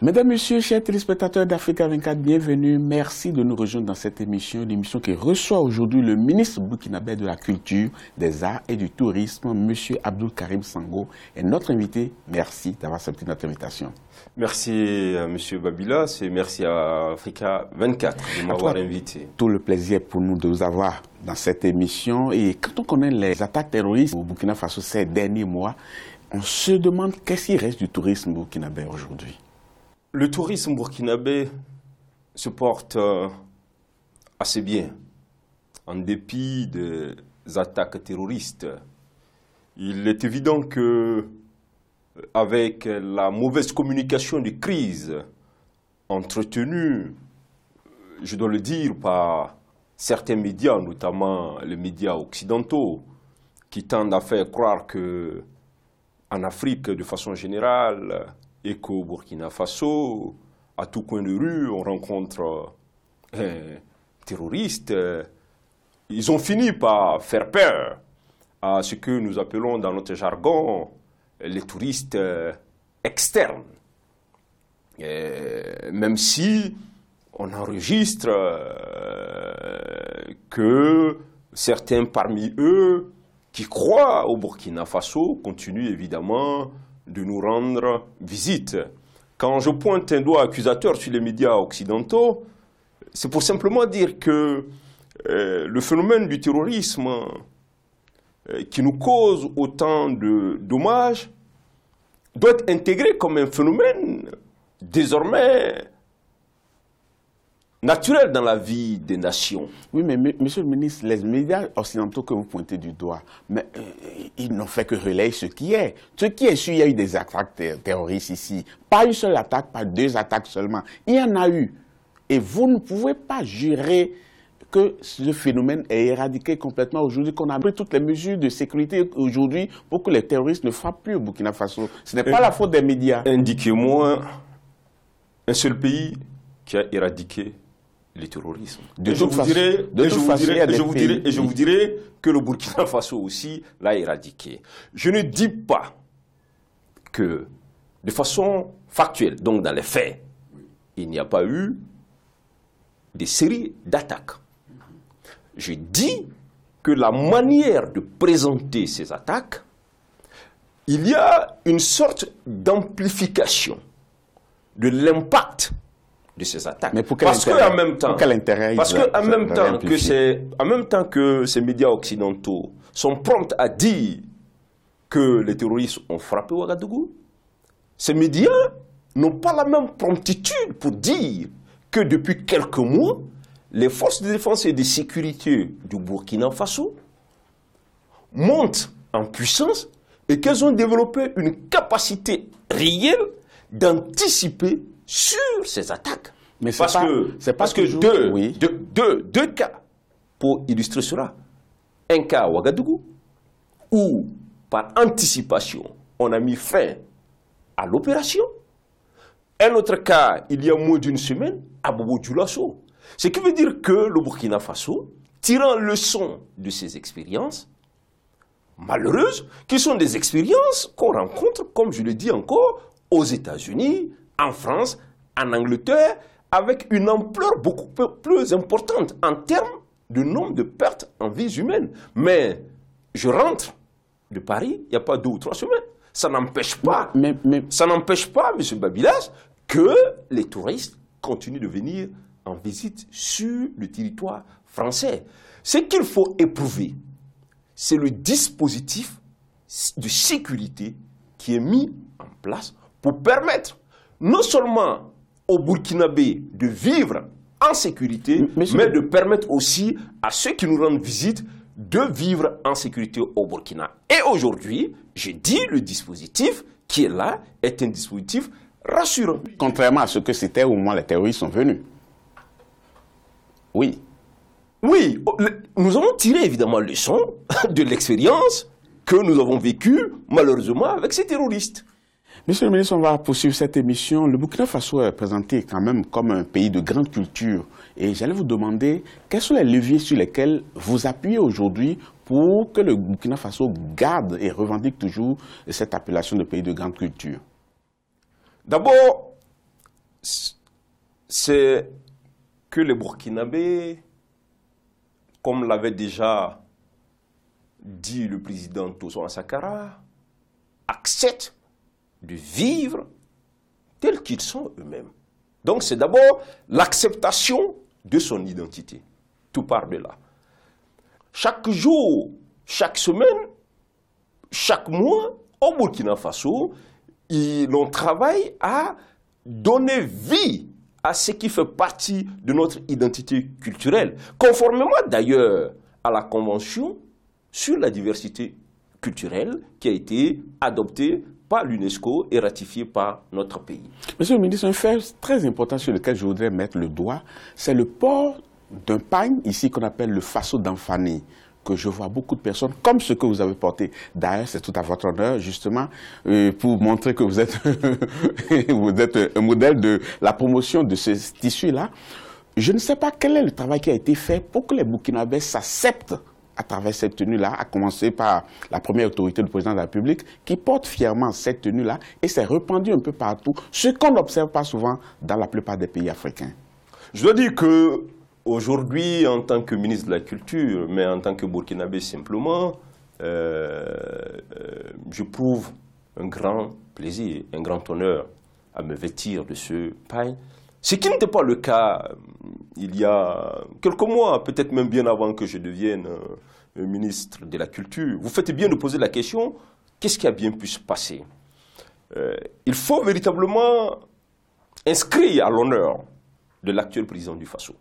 Mesdames, Messieurs, chers téléspectateurs d'Africa 24, bienvenue. Merci de nous rejoindre dans cette émission, l'émission qui reçoit aujourd'hui le ministre burkinabé de la Culture, des Arts et du Tourisme, M. Abdoul Karim Sango, est notre invité. Merci d'avoir accepté notre invitation. Merci à M. Babilas et merci à Africa 24 de m'avoir invité. Tout le plaisir pour nous de vous avoir dans cette émission. Et quand on connaît les attaques terroristes au Burkina Faso ces derniers mois, on se demande qu'est-ce qui reste du tourisme burkinabé aujourd'hui. Le tourisme burkinabé se porte assez bien, en dépit des attaques terroristes. Il est évident que, avec la mauvaise communication de crise entretenue, je dois le dire, par certains médias, notamment les médias occidentaux, qui tendent à faire croire que, en Afrique, de façon générale, et qu'au Burkina Faso, à tout coin de rue, on rencontre terroristes. Ils ont fini par faire peur à ce que nous appelons dans notre jargon les touristes externes. Même si on enregistre que certains parmi eux qui croient au Burkina Faso continuent évidemment de nous rendre visite. Quand je pointe un doigt accusateur sur les médias occidentaux, c'est pour simplement dire que le phénomène du terrorisme qui nous cause autant de dommages doit être intégré comme un phénomène désormais naturel dans la vie des nations. Oui, mais monsieur le ministre, les médias occidentaux que vous pointez du doigt, mais ils n'ont fait que relayer ce qui est. Ce qui est sûr, il y a eu des attaques terroristes ici. Pas une seule attaque, pas deux attaques seulement. Il y en a eu. Et vous ne pouvez pas jurer que ce phénomène est éradiqué complètement aujourd'hui, qu'on a pris toutes les mesures de sécurité aujourd'hui pour que les terroristes ne frappent plus au Burkina Faso. Ce n'est pas la faute des médias. Indiquez-moi un seul pays qui a éradiqué le terrorisme. Et je vous dirai que le Burkina Faso aussi l'a éradiqué. Je ne dis pas que, de façon factuelle, donc dans les faits, il n'y a pas eu des séries d'attaques. Je dis que la manière de présenter ces attaques, il y a une sorte d'amplification de l'impact de ces attaques. Mais pour quel intérêt? Parce qu'en même temps que ces médias occidentaux sont prompts à dire que les terroristes ont frappé Ouagadougou, ces médias n'ont pas la même promptitude pour dire que depuis quelques mois, les forces de défense et de sécurité du Burkina Faso montent en puissance et qu'elles ont développé une capacité réelle d'anticiper sur ces attaques. Mais parce que deux cas pour illustrer cela. Un cas à Ouagadougou, où par anticipation, on a mis fin à l'opération. Un autre cas, il y a moins d'une semaine, à Bobo-Dioulasso. Ce qui veut dire que le Burkina Faso, tirant leçon de ces expériences malheureuses, qui sont des expériences qu'on rencontre, comme je le dis encore, aux États-Unis, en France, en Angleterre, avec une ampleur beaucoup plus importante en termes de nombre de pertes en vies humaines. Mais je rentre de Paris, il n'y a pas 2 ou 3 semaines. Ça n'empêche pas, ça n'empêche pas, M. Babilas, que les touristes continuent de venir en visite sur le territoire français. Ce qu'il faut éprouver, c'est le dispositif de sécurité qui est mis en place pour permettre non seulement aux Burkinabés de vivre en sécurité, mais de permettre aussi à ceux qui nous rendent visite de vivre en sécurité au Burkina. Et aujourd'hui, je dis, le dispositif qui est là est un dispositif rassurant. Contrairement à ce que c'était au moment où les terroristes sont venus. Oui. Oui, nous avons tiré évidemment leçon de l'expérience que nous avons vécue malheureusement avec ces terroristes. Monsieur le ministre, on va poursuivre cette émission. Le Burkina Faso est présenté quand même comme un pays de grande culture. Et j'allais vous demander, quels sont les leviers sur lesquels vous appuyez aujourd'hui pour que le Burkina Faso garde et revendique toujours cette appellation de pays de grande culture? D'abord, c'est que les Burkinabés, comme l'avait déjà dit le président Toussaint Sankara, acceptent de vivre tels qu'ils sont eux-mêmes. Donc c'est d'abord l'acceptation de son identité. Tout part de là. Chaque jour, chaque semaine, chaque mois, au Burkina Faso, l'on travaille à donner vie à ce qui fait partie de notre identité culturelle, conformément d'ailleurs à la Convention sur la diversité culturelle qui a été adoptée par l'UNESCO et ratifiée par notre pays. Monsieur le ministre, un fait très important sur lequel je voudrais mettre le doigt, c'est le port d'un pagne ici qu'on appelle le faso d'Anfani, que je vois beaucoup de personnes, comme ce que vous avez porté. D'ailleurs, c'est tout à votre honneur, justement, pour montrer que vous êtes, vous êtes un modèle de la promotion de ce tissu-là. Je ne sais pas quel est le travail qui a été fait pour que les Burkinabés s'acceptent à travers cette tenue-là, à commencer par la première autorité du président de la République, qui porte fièrement cette tenue-là, et c'est répandu un peu partout, ce qu'on n'observe pas souvent dans la plupart des pays africains. Je dois dire que aujourd'hui, en tant que ministre de la Culture, mais en tant que Burkinabé simplement, j'éprouve un grand plaisir, un grand honneur à me vêtir de ce pagne. Ce qui n'était pas le cas il y a quelques mois, peut-être même bien avant que je devienne ministre de la Culture. Vous faites bien de poser la question, qu'est-ce qui a bien pu se passer? Il faut véritablement inscrire à l'honneur de l'actuel président du Faso.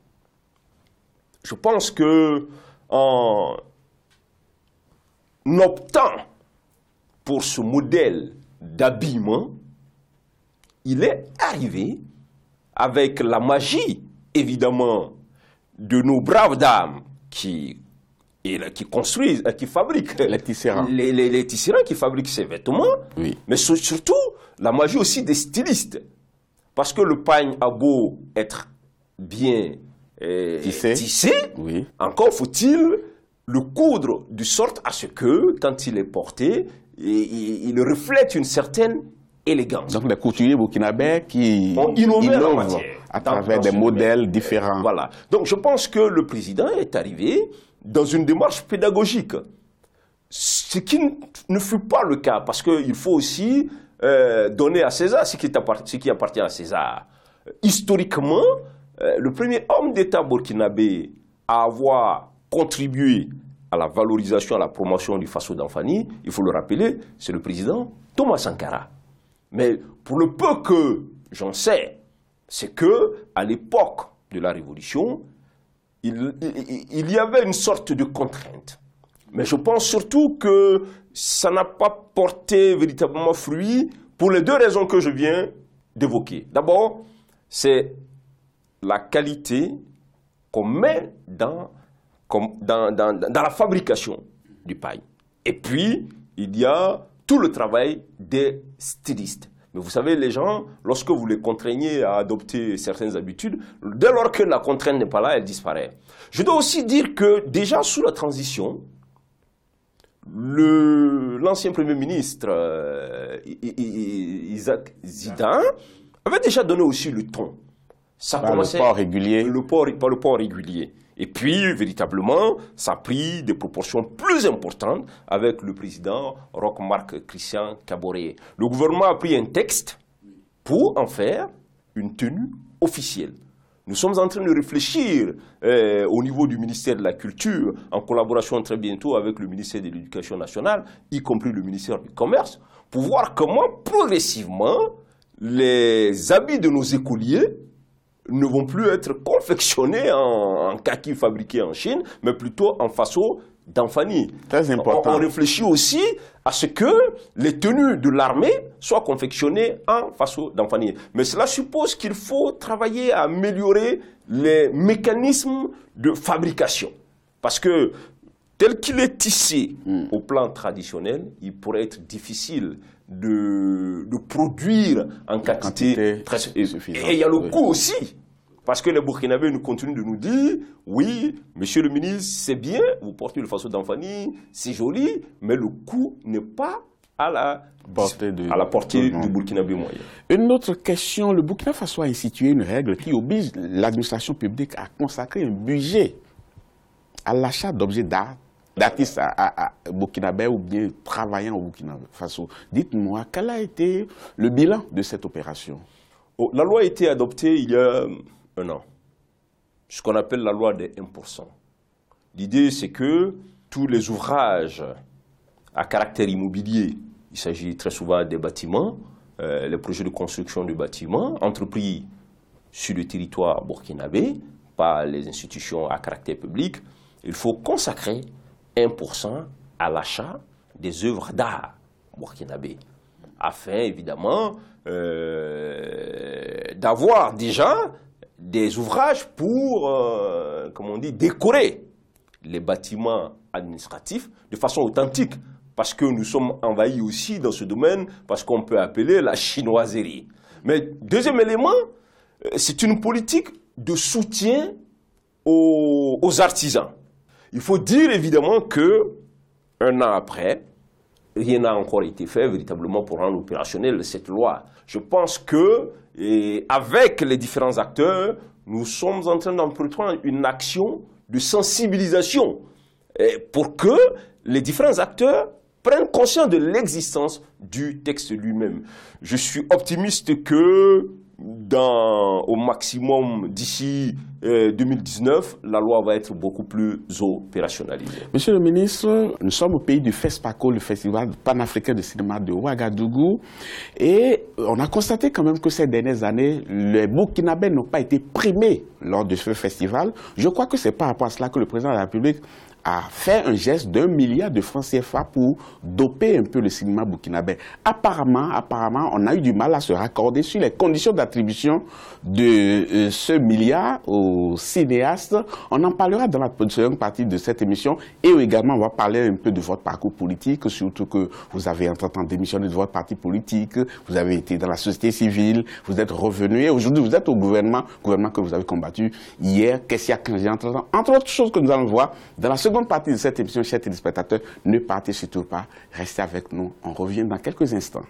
Je pense que en optant pour ce modèle d'habillement, il est arrivé avec la magie, évidemment, de nos braves dames qui construisent, qui fabriquent les tisserands. Les tisserands qui fabriquent ces vêtements, oui. Mais surtout la magie aussi des stylistes. Parce que le pagne a beau être bien tissé, oui. Encore faut-il le coudre de sorte à ce que, quand il est porté, il reflète une certaine élégance. Donc les couturiers burkinabés qui innovent à travers des modèles différents. Voilà. Donc je pense que le président est arrivé dans une démarche pédagogique. Ce qui ne fut pas le cas, parce qu'il faut aussi donner à César ce qui appartient à César. Historiquement, le premier homme d'État burkinabé à avoir contribué à la valorisation, à la promotion du Faso d'Anfani, il faut le rappeler, c'est le président Thomas Sankara. Mais pour le peu que j'en sais, c'est que à l'époque de la Révolution, il y avait une sorte de contrainte. Mais je pense surtout que ça n'a pas porté véritablement fruit pour les deux raisons que je viens d'évoquer. D'abord, c'est la qualité qu'on met dans la fabrication du paille. Et puis, il y a tout le travail des stylistes. Mais vous savez, les gens, lorsque vous les contraignez à adopter certaines habitudes, dès lors que la contrainte n'est pas là, elle disparaît. Je dois aussi dire que déjà sous la transition, l'ancien Premier ministre Isaac Zida avait déjà donné aussi le ton. Ça commençait le port régulier. Par le port régulier. Et puis, véritablement, ça a pris des proportions plus importantes avec le président Roch-Marc Christian Kaboré. Le gouvernement a pris un texte pour en faire une tenue officielle. Nous sommes en train de réfléchir au niveau du ministère de la Culture, en collaboration très bientôt avec le ministère de l'Éducation nationale, y compris le ministère du Commerce, pour voir comment progressivement les habits de nos écoliers ne vont plus être confectionnés en kaki fabriqués en Chine, mais plutôt en faso d'Anfani. Très important. On réfléchit aussi à ce que les tenues de l'armée soient confectionnées en faso d'Anfani. Mais cela suppose qu'il faut travailler à améliorer les mécanismes de fabrication. Parce que tel qu'il est tissé au plan traditionnel, il pourrait être difficile de produire en quantité très suffisante. Et il y a le coût aussi. Parce que les Burkinabés nous continuent de nous dire, oui, monsieur le ministre, c'est bien, vous portez le faso d'Anfani, c'est joli, mais le coût n'est pas à la portée du Burkinabé moyen. Une autre question, le Burkina Faso a institué une règle qui oblige l'administration publique à consacrer un budget à l'achat d'objets d'artistes burkinabés ou bien travaillant au Burkina Faso. Dites-moi, quel a été le bilan de cette opération? La loi a été adoptée il y a 1 an, ce qu'on appelle la loi des 1%. L'idée, c'est que tous les ouvrages à caractère immobilier, il s'agit très souvent des bâtiments, les projets de construction de bâtiments entrepris sur le territoire burkinabé par les institutions à caractère public, il faut consacrer 1% à l'achat des œuvres d'art burkinabé, afin évidemment d'avoir déjà des ouvrages pour, comme on dit, décorer les bâtiments administratifs de façon authentique, parce que nous sommes envahis aussi dans ce domaine, parce qu'on peut appeler la chinoiserie. Mais deuxième élément, c'est une politique de soutien aux artisans. Il faut dire évidemment que 1 an après, rien n'a encore été fait véritablement pour rendre opérationnelle cette loi. Je pense que, avec les différents acteurs, nous sommes en train d'entreprendre une action de sensibilisation pour que les différents acteurs prennent conscience de l'existence du texte lui-même. Je suis optimiste que au maximum d'ici 2019, la loi va être beaucoup plus opérationnalisée. Monsieur le ministre, nous sommes au pays du FESPACO, le Festival panafricain de cinéma de Ouagadougou, et on a constaté quand même que ces dernières années, les Burkinabés n'ont pas été primés lors de ce festival. Je crois que c'est par rapport à cela que le président de la République a fait un geste d'1 milliard de francs CFA pour doper un peu le cinéma burkinabé. Apparemment, on a eu du mal à se raccorder sur les conditions d'attribution de ce milliard aux cinéastes. On en parlera dans la seconde partie de cette émission, et également on va parler un peu de votre parcours politique, surtout que vous avez entre-temps démissionné de votre parti politique, vous avez été dans la société civile, vous êtes revenu et aujourd'hui vous êtes au gouvernement que vous avez combattu hier. Qu'est-ce qu'il y a 15 ans entre-temps? Entre autres choses que nous allons voir dans la seconde partie de cette émission, chers téléspectateurs, ne partez surtout pas, restez avec nous, on revient dans quelques instants.